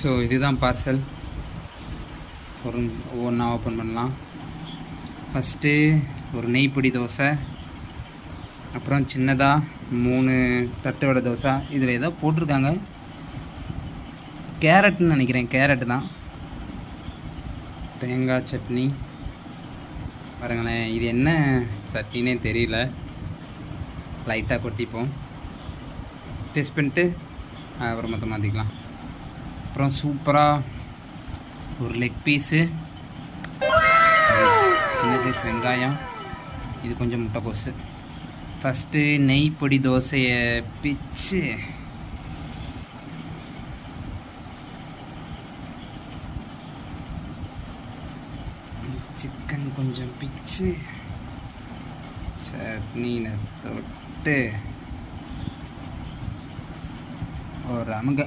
So இதுதான் parcel. ஒவ்வொன்றா open பண்ணலாம். ஃபஸ்ட்டு ஒரு நெய் பொடி தோசை, அப்புறம் சின்னதாக 3 தட்டு வடை தோசை. இதில் ஏதோ போட்டிருக்காங்க, கேரட்னு நினைக்கிறேன், கேரட்டு தான். தேங்காய் சட்னி பாருங்களேன், இது என்ன சட்னினே தெரியல, லைட்டாக கொட்டிப்போம், டேஸ்ட் பண்ணிட்டு அப்புறம் மொத்தம் மாற்றிக்கலாம். அப்புறம் சூப்பராக ஒரு லெக் பீஸு, சின்ன சைஸ் வெங்காயம், இது கொஞ்சம் முட்டைக்கோசு. ஃபஸ்ட்டு நெய் பொடி தோசையை பிச்சு சிக்கன் கொஞ்சம் பிச்சு சட்னியில் தொட்டு ஒரு அமுக